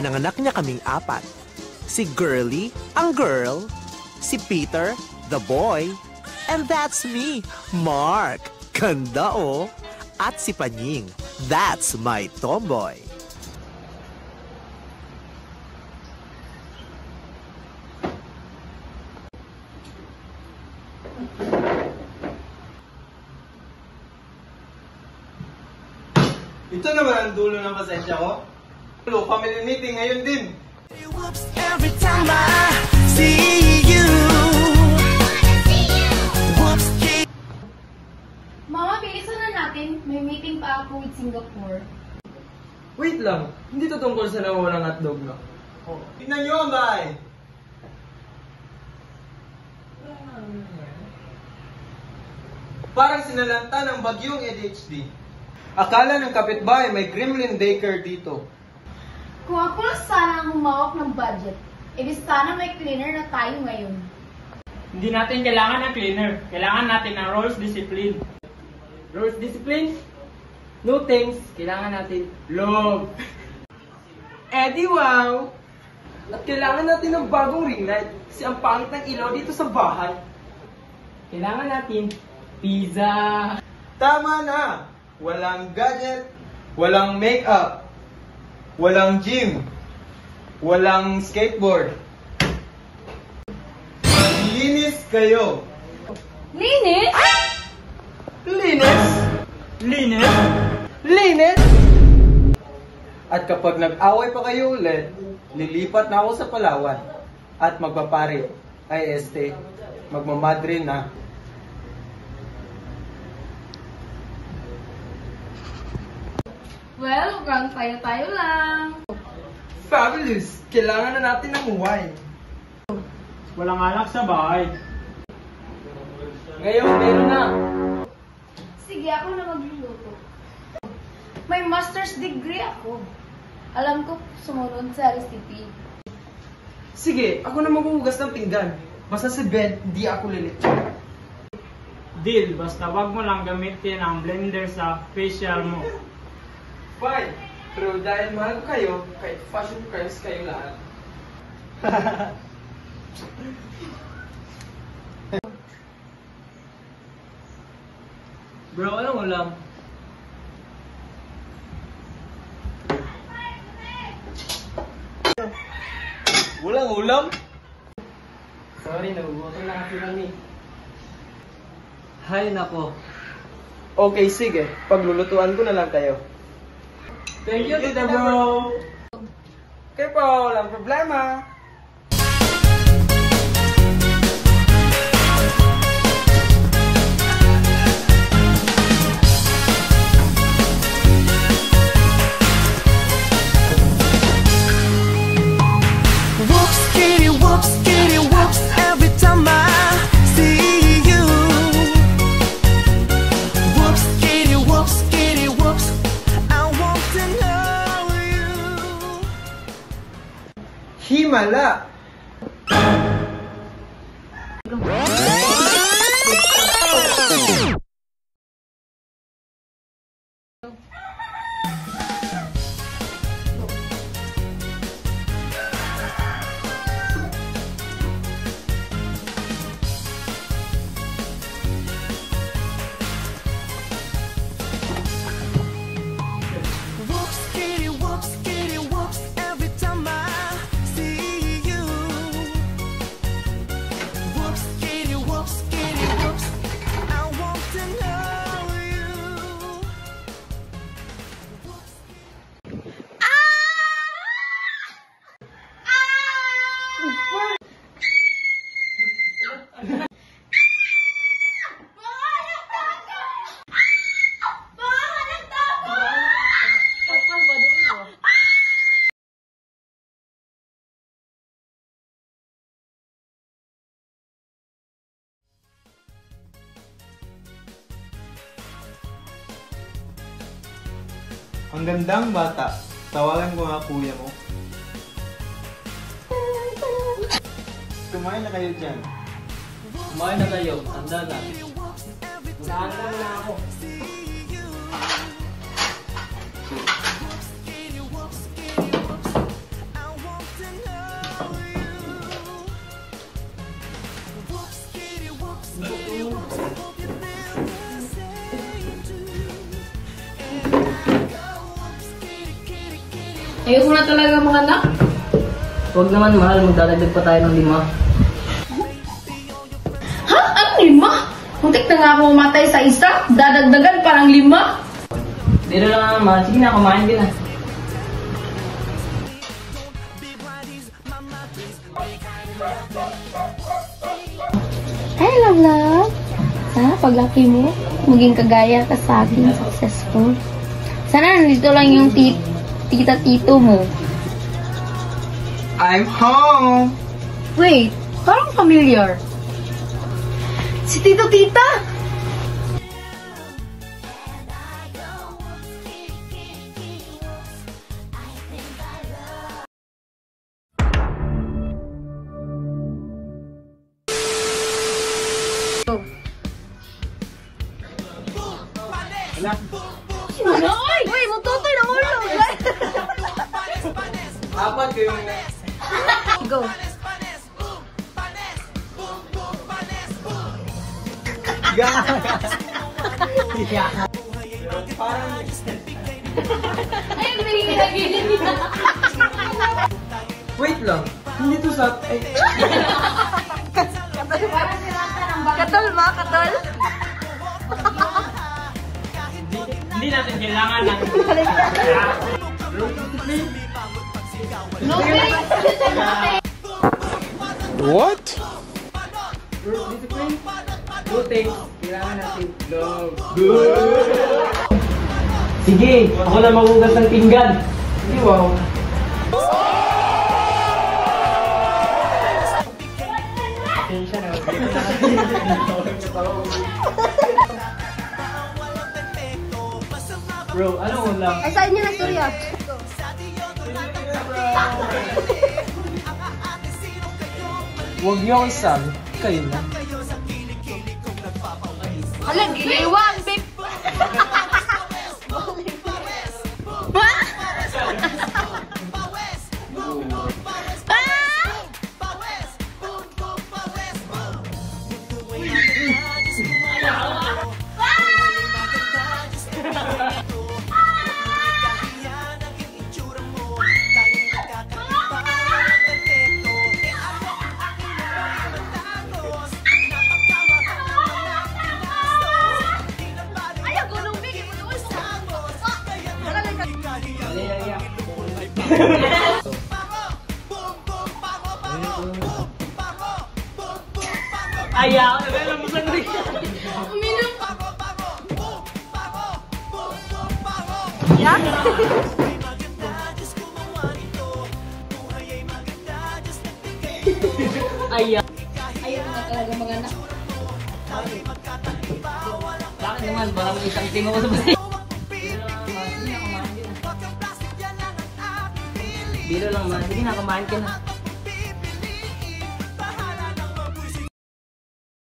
Nanganak niya kaming apat. Si Girly, ang girl. Si Peter, the boy. And that's me, Mark. Ganda oh. At si Panying, that's my tomboy. Ito naman ang dulo ng pasensya ko. Family meeting ngayon din. Every time I see you. Mama, bilisan na natin. May meeting pa ako with Singapore. Wait lang, hindi to tungkol sa nawawalang hotdog na. Oh. Tignan nyo, Ambay! Parang sinalanta ng bagyong ADHD. Akala ng kapitbahay may gremlin daycare dito. Kung ako lang sana ang humawak ng budget, edi sana may cleaner na tayo ngayon. Hindi natin kailangan ng cleaner. Kailangan natin ng rules discipline. Rules discipline? No thanks. Kailangan natin love. Eddie, wow! At kailangan natin ng bagong ring light kasi ang pangit ng ilaw dito sa bahay. Kailangan natin pizza. Tama na! Walang gadget, walang make-up, walang gym, walang skateboard. Linis kayo! Linis? Linis! Linis? Linis! At kapag nag-away pa kayo ulit, lilipat na ako sa Palawan at magpapare, IST, magmamadre na. Well, hanggang tayo lang. Fabulous! Kailangan na natin ng wine. Walang alak sa bahay. Ngayon, meron na. Sige, ako na magluluto. May master's degree ako. Alam ko sumunod sa recipe. Sige, ako na maghuhugas ng pinggan. Basta si Ben, hindi ako lilito. Deal, basta wag mo lang gamitin ang blender sa facial mo. Fine. Pero dahil mahal ko kayo, kahit fashion crimes kayo lahat. Bro, anong ulam? Walang ulam? Sorry, nagugutom na kasi kami. Hay nako. Okay, sige. Paglulutuan ko na lang kayo. Thank you, Tita Bro! Okay po, walang problema. Himala! Ang gandang bata. Tawagan ko nga kuya mo. Kumain na kayo dyan. Kumain na kayo, handa na. Kumain na ako. Ayoko na talaga mga anak. Huwag naman mahal, magdadagdag pa tayo ng 5. Ha? Ang 5? Muntik na nga ako mamatay sa isa. Dadagdagan parang 5. Biro lang naman mahal. Sige na, kumain ka na. Hi, love love. Sana paglaki mo, maging kagaya ka sa akin, successful. Sana nandito lang yung tita-tito mo. I'm home! Wait, parang familiar. Si tito-tita! Uy! Uy! Mututoy na ulo! 4 kayong... Go! Ayun, may ginagilin niya. Wait lang. Hindi to sa... Ay, Katol ba? Katol? Hindi natin kailangan ng... No way! What? Rules, discipline. 2 things. Kailangan natin love. Sige, ako na magugas ng pinggan. hindi wow. Attention na. Bro, ano ulam? Ay, saan niya na storya? Huwag niyo akong sabi. Kayo na. Hala, giliwang, babe! Ayaw, alam mo sa rin. Uminom pa! Ayaw. Ayaw na talaga mga anak. Bakit naman? Parang may isang tingo ko sa bahay. Biro lang man. Sige na, kumain ka na.